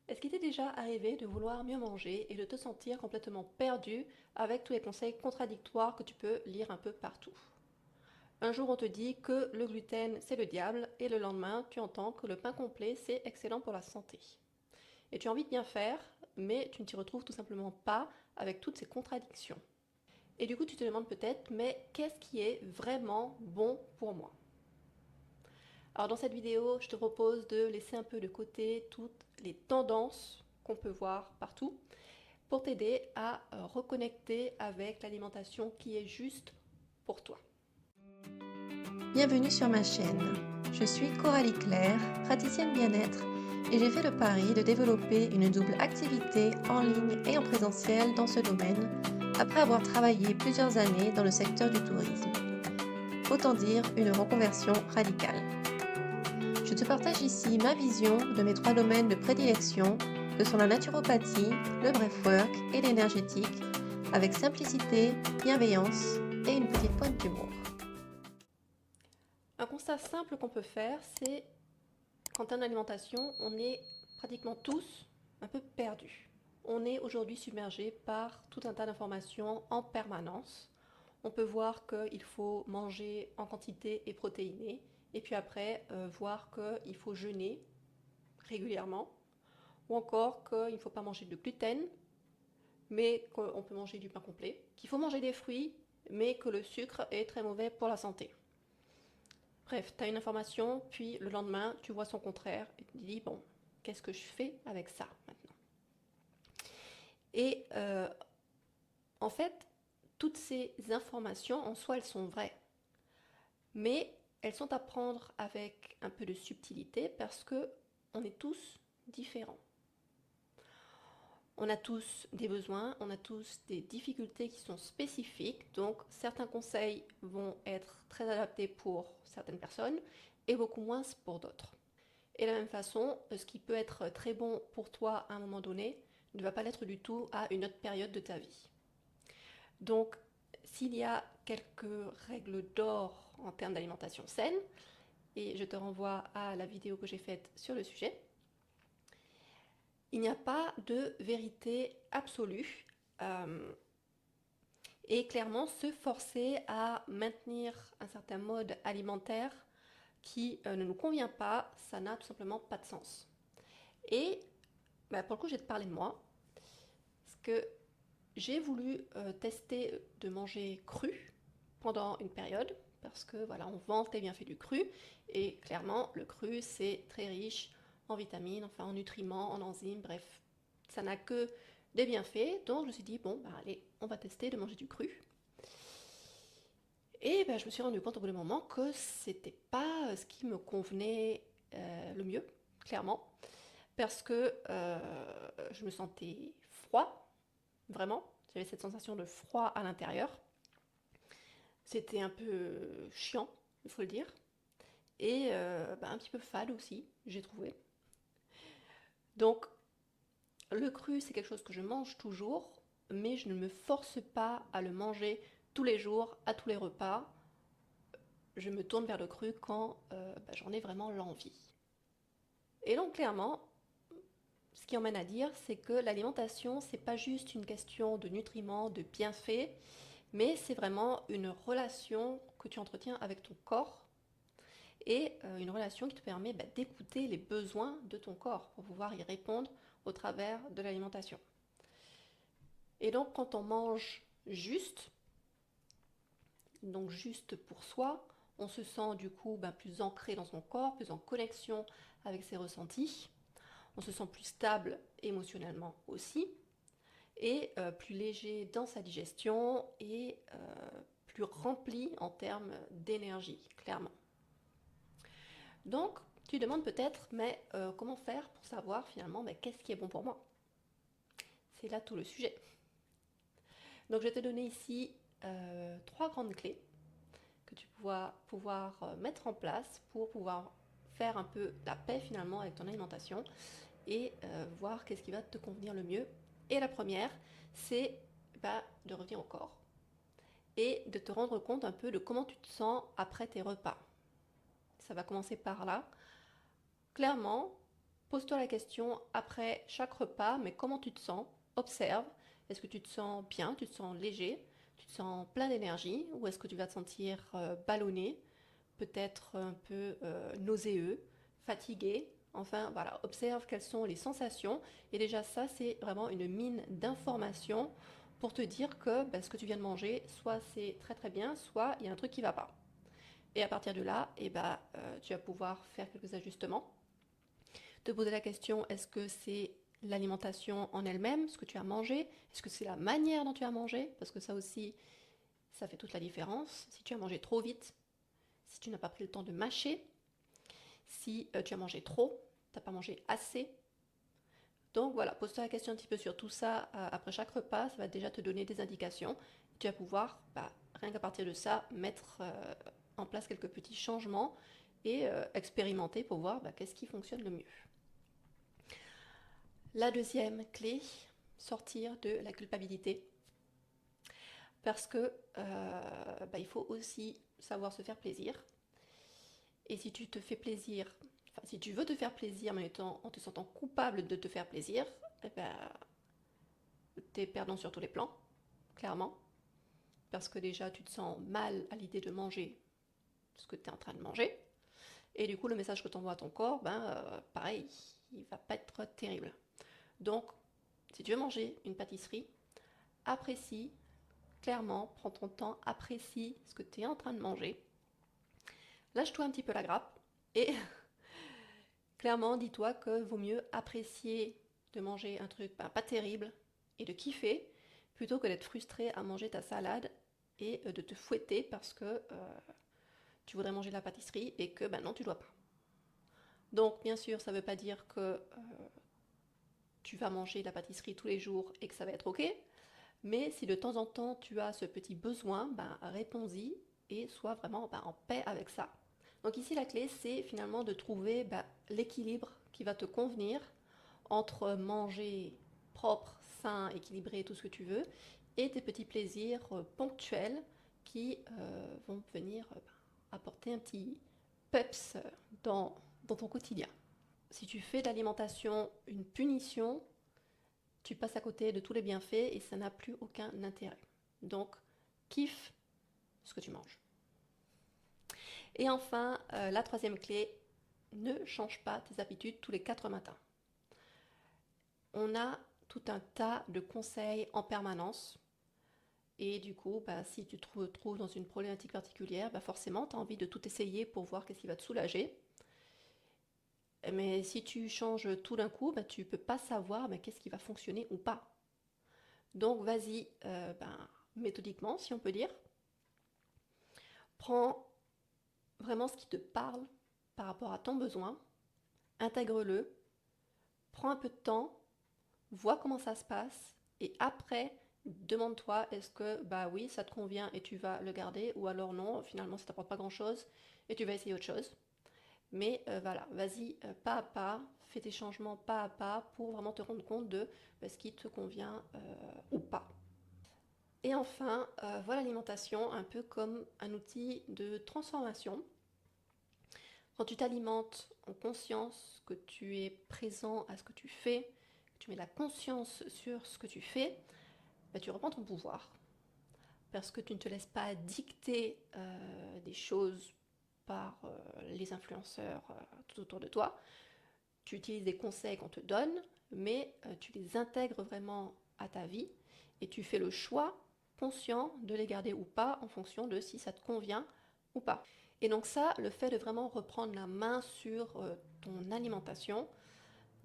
Est-ce qu'il t'est déjà arrivé de vouloir mieux manger et de te sentir complètement perdu avec tous les conseils contradictoires que tu peux lire un peu partout? Un jour on te dit que le gluten c'est le diable et le lendemain tu entends que le pain complet c'est excellent pour la santé. Et tu as envie de bien faire, mais tu ne t'y retrouves tout simplement pas avec toutes ces contradictions. Et du coup tu te demandes peut-être, mais qu'est-ce qui est vraiment bon pour moi? Alors dans cette vidéo, je te propose de laisser un peu de côté toutes les tendances qu'on peut voir partout pour t'aider à reconnecter avec l'alimentation qui est juste pour toi. Bienvenue sur ma chaîne. Je suis Coralie Claire, praticienne bien-être, et j'ai fait le pari de développer une double activité en ligne et en présentiel dans ce domaine après avoir travaillé plusieurs années dans le secteur du tourisme. Autant dire une reconversion radicale. Je te partage ici ma vision de mes 3 domaines de prédilection que sont la naturopathie, le breathwork et l'énergétique, avec simplicité, bienveillance et une petite pointe d'humour. Un constat simple qu'on peut faire, c'est qu'en termes d'alimentation, on est pratiquement tous un peu perdus. On est aujourd'hui submergé par tout un tas d'informations en permanence. On peut voir qu'il faut manger en quantité et protéiné, et puis après voir qu'il faut jeûner régulièrement, ou encore qu'il ne faut pas manger de gluten, mais qu'on peut manger du pain complet, qu'il faut manger des fruits, mais que le sucre est très mauvais pour la santé. Bref, tu as une information, puis le lendemain, tu vois son contraire, et tu te dis, bon, qu'est-ce que je fais avec ça maintenant? Et en fait, toutes ces informations, en soi, elles sont vraies, mais elles sont à prendre avec un peu de subtilité parce que on est tous différents. On a tous des besoins, on a tous des difficultés qui sont spécifiques, donc certains conseils vont être très adaptés pour certaines personnes et beaucoup moins pour d'autres. Et de la même façon, ce qui peut être très bon pour toi à un moment donné ne va pas l'être du tout à une autre période de ta vie. Donc, s'il y a quelques règles d'or en termes d'alimentation saine, et je te renvoie à la vidéo que j'ai faite sur le sujet, il n'y a pas de vérité absolue. Et clairement, se forcer à maintenir un certain mode alimentaire qui ne nous convient pas, ça n'a tout simplement pas de sens. Et pour le coup, je vais te parler de moi, parce que j'ai voulu tester de manger cru pendant une période, parce que voilà, on vante les bienfaits du cru, et clairement, le cru, c'est très riche en vitamines, enfin en nutriments, en enzymes, bref, ça n'a que des bienfaits, donc je me suis dit, bon, allez, on va tester de manger du cru. Et je me suis rendu compte au bout d'un moment que c'était pas ce qui me convenait le mieux, clairement, parce que je me sentais froid, vraiment. J'avais cette sensation de froid à l'intérieur. C'était un peu chiant, il faut le dire, et un petit peu fade aussi, j'ai trouvé. Donc, le cru, c'est quelque chose que je mange toujours, mais je ne me force pas à le manger tous les jours, à tous les repas. Je me tourne vers le cru quand j'en ai vraiment l'envie. Et donc clairement, ce qui emmène à dire, c'est que l'alimentation, c'est pas juste une question de nutriments, de bienfaits, mais c'est vraiment une relation que tu entretiens avec ton corps et une relation qui te permet d'écouter les besoins de ton corps pour pouvoir y répondre au travers de l'alimentation. Et donc quand on mange juste, donc juste pour soi, on se sent du coup plus ancré dans son corps, plus en connexion avec ses ressentis. On se sent plus stable émotionnellement aussi et plus léger dans sa digestion et plus rempli en termes d'énergie, clairement. Donc, tu demandes peut-être, mais comment faire pour savoir finalement qu'est-ce qui est bon pour moi? C'est là tout le sujet. Donc, je vais te donner ici 3 grandes clés que tu vas pouvoir mettre en place pour pouvoir faire un peu la paix finalement avec ton alimentation et voir qu'est-ce qui va te convenir le mieux. Et la première, c'est de revenir au corps et de te rendre compte un peu de comment tu te sens après tes repas. Ça va commencer par là. Clairement, Pose-toi la question après chaque repas, mais comment tu te sens? Observe. Est-ce que tu te sens bien? Tu te sens léger? Tu te sens plein d'énergie? Ou est-ce que tu vas te sentir ballonné? Peut-être un peu nauséeux, fatigué? Enfin, voilà, observe quelles sont les sensations. Et déjà, ça, c'est vraiment une mine d'informations pour te dire que ben, ce que tu viens de manger, soit c'est très très bien, soit il y a un truc qui ne va pas. Et à partir de là, eh ben, tu vas pouvoir faire quelques ajustements. Te poser la question, est-ce que c'est l'alimentation en elle-même, ce que tu as mangé? Est-ce que c'est la manière dont tu as mangé? Parce que ça aussi, ça fait toute la différence. Si tu as mangé trop vite, si tu n'as pas pris le temps de mâcher, si tu as mangé trop, tu n'as pas mangé assez. Donc voilà, pose-toi la question un petit peu sur tout ça après chaque repas, ça va déjà te donner des indications. Tu vas pouvoir, rien qu'à partir de ça, mettre en place quelques petits changements et expérimenter pour voir qu'est-ce qui fonctionne le mieux. La deuxième clé, sortir de la culpabilité. Parce que il faut aussi savoir se faire plaisir. Et si tu te fais plaisir, enfin si tu veux te faire plaisir mais en te sentant coupable de te faire plaisir, eh ben, t'es perdant sur tous les plans, clairement. Parce que déjà tu te sens mal à l'idée de manger ce que tu es en train de manger. Et du coup le message que tu envoies à ton corps, pareil, il va pas être terrible. Donc si tu veux manger une pâtisserie, apprécie, clairement, prends ton temps, apprécie ce que tu es en train de manger. Lâche-toi un petit peu la grappe et clairement, dis-toi que vaut mieux apprécier de manger un truc pas terrible et de kiffer plutôt que d'être frustré à manger ta salade et de te fouetter parce que tu voudrais manger de la pâtisserie et que non, tu dois pas. Donc, bien sûr, ça ne veut pas dire que tu vas manger de la pâtisserie tous les jours et que ça va être ok. Mais si de temps en temps tu as ce petit besoin, réponds-y et sois vraiment en paix avec ça. Donc ici la clé c'est finalement de trouver l'équilibre qui va te convenir entre manger propre, sain, équilibré, tout ce que tu veux, et tes petits plaisirs ponctuels qui vont venir apporter un petit peps dans ton quotidien. Si tu fais de l'alimentation une punition, tu passes à côté de tous les bienfaits et ça n'a plus aucun intérêt. Donc, kiffe ce que tu manges. Et enfin, la troisième clé, ne change pas tes habitudes tous les 4 matins. On a tout un tas de conseils en permanence. Et du coup, si tu te retrouves dans une problématique particulière, forcément, tu as envie de tout essayer pour voir qu'est-ce qui va te soulager. Mais si tu changes tout d'un coup, tu ne peux pas savoir qu'est-ce qui va fonctionner ou pas. Donc vas-y, méthodiquement, si on peut dire. Prends vraiment ce qui te parle par rapport à ton besoin, intègre-le, prends un peu de temps, vois comment ça se passe, et après, demande-toi est-ce que oui, ça te convient et tu vas le garder, ou alors non, finalement ça t'apporte pas grand-chose et tu vas essayer autre chose. Mais voilà, vas-y pas à pas, fais tes changements pas à pas pour vraiment te rendre compte de ce qui te convient ou pas. Et enfin, vois l'alimentation un peu comme un outil de transformation. Quand tu t'alimentes en conscience, que tu es présent à ce que tu fais, que tu mets la conscience sur ce que tu fais, tu reprends ton pouvoir. Parce que tu ne te laisses pas dicter des choses par les influenceurs tout autour de toi. Tu utilises des conseils qu'on te donne, mais tu les intègres vraiment à ta vie et tu fais le choix conscient de les garder ou pas en fonction de si ça te convient ou pas. Et donc ça, le fait de vraiment reprendre la main sur ton alimentation,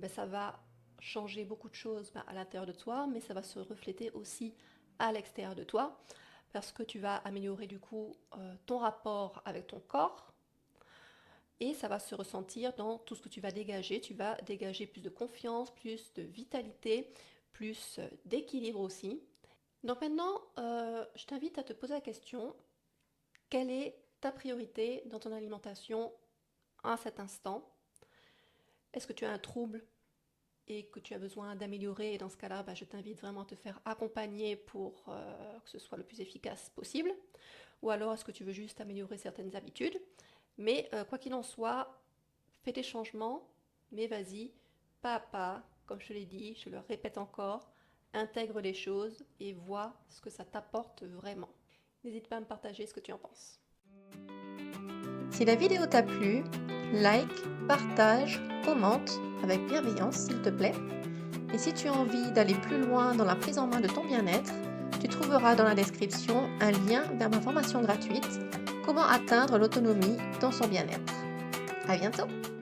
ça va changer beaucoup de choses à l'intérieur de toi, mais ça va se refléter aussi à l'extérieur de toi, parce que tu vas améliorer du coup ton rapport avec ton corps, et ça va se ressentir dans tout ce que tu vas dégager. Tu vas dégager plus de confiance, plus de vitalité, plus d'équilibre aussi. Donc maintenant, je t'invite à te poser la question, quelle est ta priorité dans ton alimentation à cet instant? Est-ce que tu as un trouble et que tu as besoin d'améliorer? Et dans ce cas-là, je t'invite vraiment à te faire accompagner pour que ce soit le plus efficace possible. Ou alors, est-ce que tu veux juste améliorer certaines habitudes? Mais quoi qu'il en soit, fais tes changements, mais vas-y, pas à pas, comme je l'ai dit, je le répète encore, intègre les choses et vois ce que ça t'apporte vraiment. N'hésite pas à me partager ce que tu en penses. Si la vidéo t'a plu, like, partage, commente avec bienveillance s'il te plaît. Et si tu as envie d'aller plus loin dans la prise en main de ton bien-être, tu trouveras dans la description un lien vers ma formation gratuite « Comment atteindre l'autonomie dans son bien-être ». À bientôt!